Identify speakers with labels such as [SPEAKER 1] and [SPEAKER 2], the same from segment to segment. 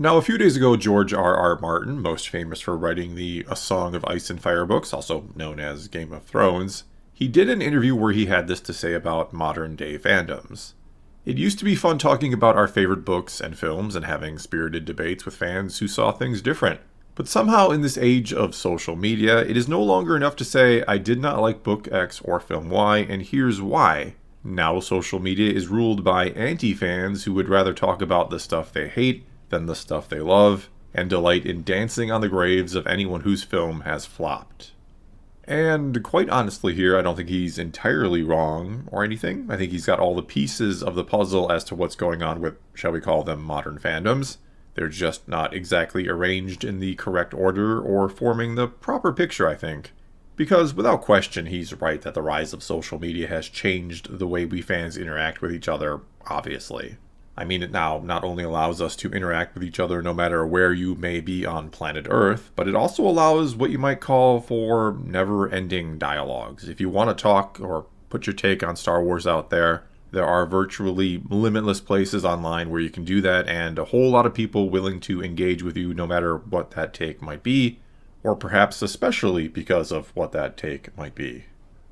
[SPEAKER 1] Now, a few days ago, George R. Martin, most famous for writing the A Song of Ice and Fire books, also known as Game of Thrones, he did an interview where he had this to say about modern day fandoms. It used to be fun talking about our favorite books and films and having spirited debates with fans who saw things different. But somehow, in this age of social media, it is no longer enough to say, I did not like book X or film Y, and here's why. Now, social media is ruled by anti-fans who would rather talk about the stuff they hate than the stuff they love, and delight in dancing on the graves of anyone whose film has flopped. And quite honestly here, I don't think he's entirely wrong or anything. I think he's got all the pieces of the puzzle as to what's going on with, shall we call them, modern fandoms. They're just not exactly arranged in the correct order or forming the proper picture, I think. Because without question, he's right that the rise of social media has changed the way we fans interact with each other, obviously. I mean, it now not only allows us to interact with each other no matter where you may be on planet Earth, but it also allows what you might call for never-ending dialogues. If you want to talk or put your take on Star Wars out there, there are virtually limitless places online where you can do that, and a whole lot of people willing to engage with you no matter what that take might be, or perhaps especially because of what that take might be.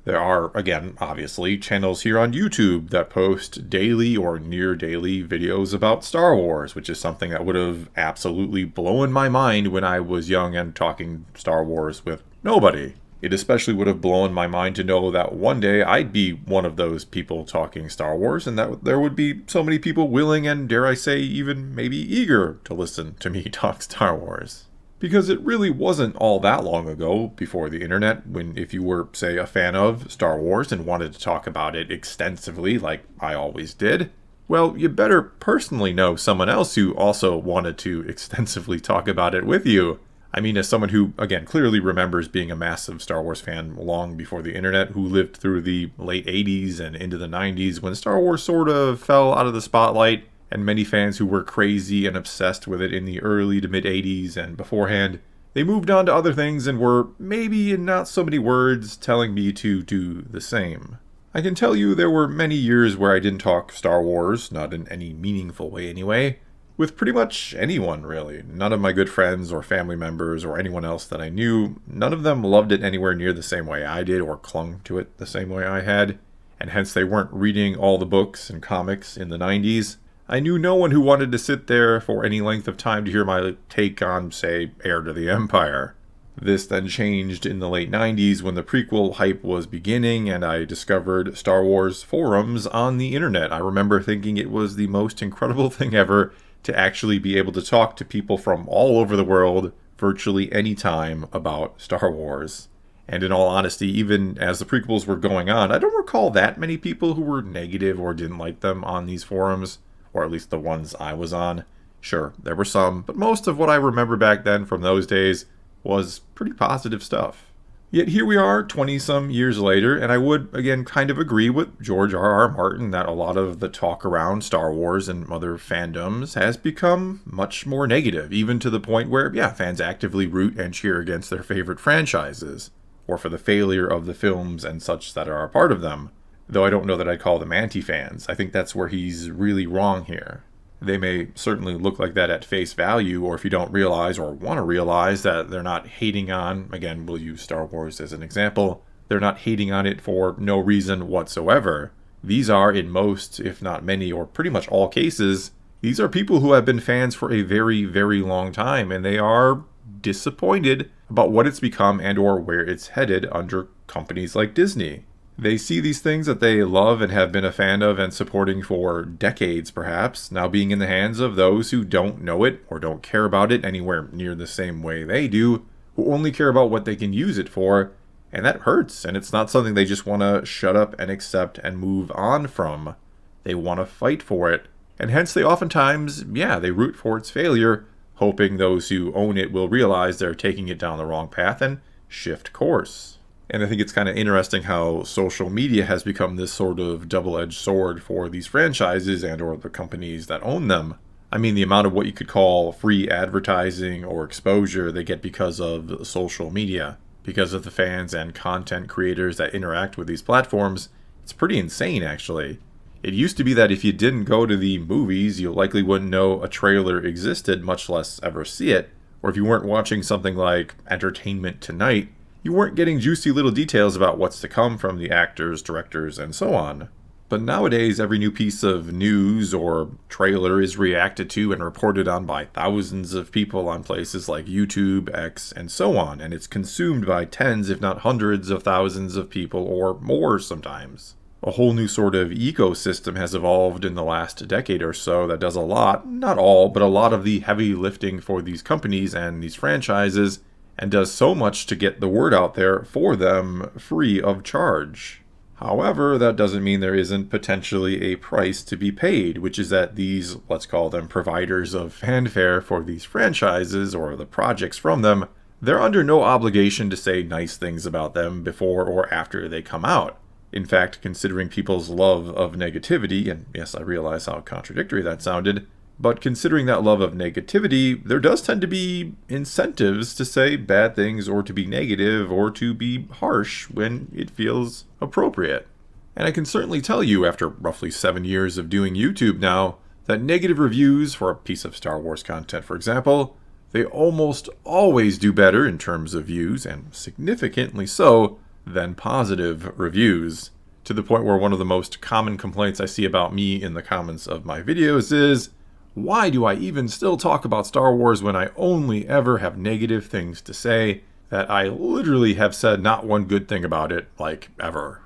[SPEAKER 1] There are, again, obviously, channels here on YouTube that post daily or near daily videos about Star Wars, which is something that would have absolutely blown my mind when I was young and talking Star Wars with nobody. It especially would have blown my mind to know that one day I'd be one of those people talking Star Wars, and that there would be so many people willing and, dare I say, even maybe eager to listen to me talk Star Wars. Because it really wasn't all that long ago, before the internet, when if you were, say, a fan of Star Wars and wanted to talk about it extensively, like I always did, well, you better personally know someone else who also wanted to extensively talk about it with you. I mean, as someone who, again, clearly remembers being a massive Star Wars fan long before the internet, who lived through the late 80s and into the 90s when Star Wars sort of fell out of the spotlight, and many fans who were crazy and obsessed with it in the early to mid-80s and beforehand, they moved on to other things and were, maybe in not so many words, telling me to do the same. I can tell you there were many years where I didn't talk Star Wars, not in any meaningful way anyway, with pretty much anyone really. None of my good friends or family members or anyone else that I knew, none of them loved it anywhere near the same way I did or clung to it the same way I had, and hence they weren't reading all the books and comics in the 90s. I knew no one who wanted to sit there for any length of time to hear my take on, say, Heir to the Empire. This then changed in the late 90s when the prequel hype was beginning and I discovered Star Wars forums on the internet. I remember thinking it was the most incredible thing ever to actually be able to talk to people from all over the world, virtually any time, about Star Wars. And in all honesty, even as the prequels were going on, I don't recall that many people who were negative or didn't like them on these forums. Or at least the ones I was on. Sure, there were some, but most of what I remember back then from those days was pretty positive stuff. Yet here we are 20-some years later, and I would, again, kind of agree with George R. Martin that a lot of the talk around Star Wars and other fandoms has become much more negative, even to the point where, fans actively root and cheer against their favorite franchises, or for the failure of the films and such that are a part of them. Though I don't know that I'd call them anti-fans. I think that's where he's really wrong here. They may certainly look like that at face value, or if you don't realize or want to realize that they're not hating on, again, we'll use Star Wars as an example, they're not hating on it for no reason whatsoever. These are, in most, if not many, or pretty much all cases, these are people who have been fans for a very, very long time, and they are disappointed about what it's become and or where it's headed under companies like Disney. They see these things that they love and have been a fan of and supporting for decades perhaps, now being in the hands of those who don't know it or don't care about it anywhere near the same way they do, who only care about what they can use it for, and that hurts, and it's not something they just want to shut up and accept and move on from. They want to fight for it, and hence they oftentimes, they root for its failure, hoping those who own it will realize they're taking it down the wrong path and shift course. And I think it's kind of interesting how social media has become this sort of double-edged sword for these franchises and or the companies that own them. I mean, the amount of what you could call free advertising or exposure they get because of social media, because of the fans and content creators that interact with these platforms, it's pretty insane, actually. It used to be that if you didn't go to the movies, you likely wouldn't know a trailer existed, much less ever see it. Or if you weren't watching something like Entertainment Tonight, you weren't getting juicy little details about what's to come from the actors, directors, and so on. But nowadays, every new piece of news or trailer is reacted to and reported on by thousands of people on places like YouTube, X, and so on, and it's consumed by tens, if not hundreds of thousands of people, or more sometimes. A whole new sort of ecosystem has evolved in the last decade or so that does a lot, not all, but a lot of the heavy lifting for these companies and these franchises, and does so much to get the word out there for them free of charge. However, that doesn't mean there isn't potentially a price to be paid, which is that these, let's call them providers of fanfare for these franchises or the projects from them, they're under no obligation to say nice things about them before or after they come out. In fact, considering people's love of negativity, and yes, I realize how contradictory that sounded, but considering that love of negativity, there does tend to be incentives to say bad things or to be negative or to be harsh when it feels appropriate. And I can certainly tell you, after roughly 7 years of doing YouTube now, that negative reviews for a piece of Star Wars content, for example, they almost always do better in terms of views, and significantly so, than positive reviews. To the point where one of the most common complaints I see about me in the comments of my videos is, why do I even still talk about Star Wars when I only ever have negative things to say, that I literally have said not one good thing about it, like, ever?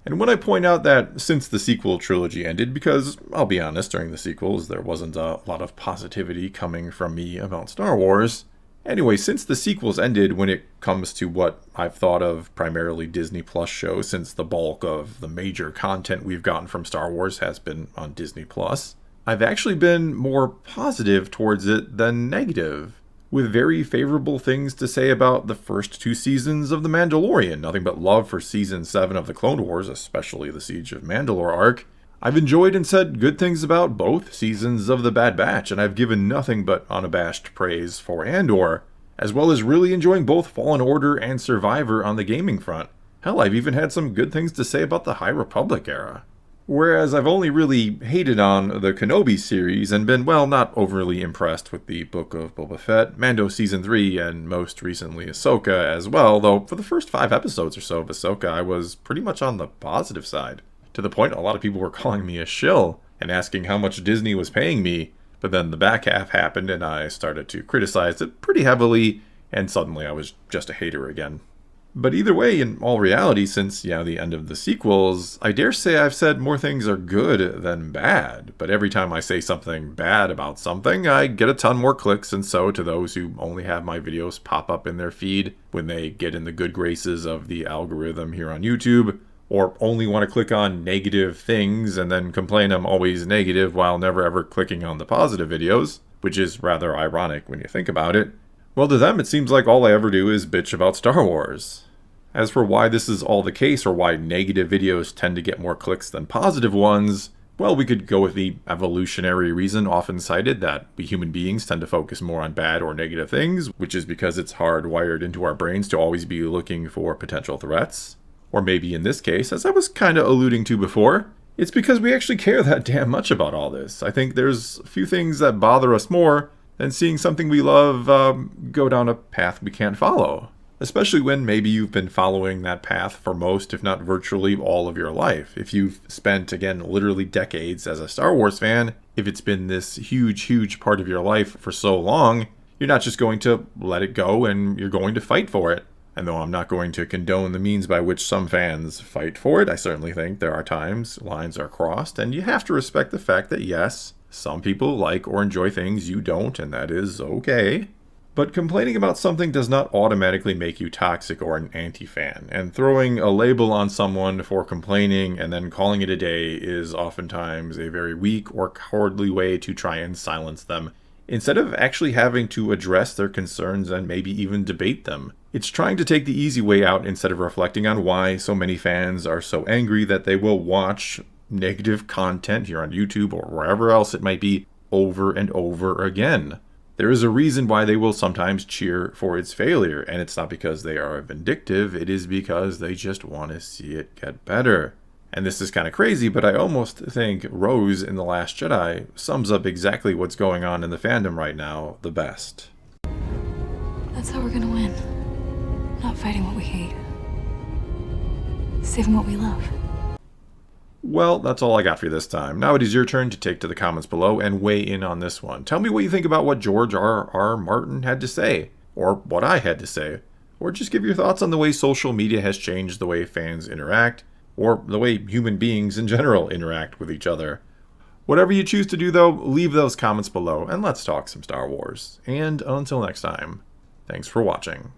[SPEAKER 1] And when I point out that since the sequel trilogy ended, because, I'll be honest, during the sequels there wasn't a lot of positivity coming from me about Star Wars. Anyway, since the sequels ended, when it comes to what I've thought of primarily Disney Plus shows, since the bulk of the major content we've gotten from Star Wars has been on Disney Plus, I've actually been more positive towards it than negative, with very favorable things to say about the first 2 seasons of The Mandalorian, nothing but love for Season 7 of The Clone Wars, especially the Siege of Mandalore arc. I've enjoyed and said good things about both seasons of The Bad Batch, and I've given nothing but unabashed praise for Andor, as well as really enjoying both Fallen Order and Survivor on the gaming front. Hell, I've even had some good things to say about the High Republic era. Whereas I've only really hated on the Kenobi series and been, well, not overly impressed with the Book of Boba Fett, Mando Season 3, and most recently Ahsoka as well, though for the first 5 episodes or so of Ahsoka I was pretty much on the positive side. To the point a lot of people were calling me a shill and asking how much Disney was paying me, but then the back half happened and I started to criticize it pretty heavily, and suddenly I was just a hater again. But either way, in all reality, since, the end of the sequels, I dare say I've said more things are good than bad. But every time I say something bad about something, I get a ton more clicks, and so to those who only have my videos pop up in their feed when they get in the good graces of the algorithm here on YouTube, or only want to click on negative things and then complain I'm always negative while never ever clicking on the positive videos, which is rather ironic when you think about it, well, to them it seems like all I ever do is bitch about Star Wars. As for why this is all the case, or why negative videos tend to get more clicks than positive ones, well, we could go with the evolutionary reason often cited that we human beings tend to focus more on bad or negative things, which is because it's hardwired into our brains to always be looking for potential threats. Or maybe in this case, as I was kind of alluding to before, it's because we actually care that damn much about all this. I think there's a few things that bother us more than seeing something we love go down a path we can't follow. Especially when maybe you've been following that path for most, if not virtually all of your life. If you've spent, again, literally decades as a Star Wars fan, if it's been this huge part of your life for so long, you're not just going to let it go and you're going to fight for it. And though I'm not going to condone the means by which some fans fight for it, I certainly think there are times lines are crossed, and you have to respect the fact that yes, some people like or enjoy things you don't, and that is okay. But complaining about something does not automatically make you toxic or an anti-fan, and throwing a label on someone for complaining and then calling it a day is oftentimes a very weak or cowardly way to try and silence them, instead of actually having to address their concerns and maybe even debate them. It's trying to take the easy way out instead of reflecting on why so many fans are so angry that they will watch negative content here on YouTube or wherever else it might be over and over again. There is a reason why they will sometimes cheer for its failure, and it's not because they are vindictive, it is because they just want to see it get better. And this is kind of crazy, but I almost think Rose in The Last Jedi sums up exactly what's going on in the fandom right now the best.
[SPEAKER 2] That's how we're gonna win. Not fighting what we hate. Saving what we love.
[SPEAKER 1] Well, that's all I got for you this time. Now it is your turn to take to the comments below and weigh in on this one. Tell me what you think about what George R.R. Martin had to say, or what I had to say, or just give your thoughts on the way social media has changed the way fans interact, or the way human beings in general interact with each other. Whatever you choose to do, though, leave those comments below and let's talk some Star Wars. And until next time, thanks for watching.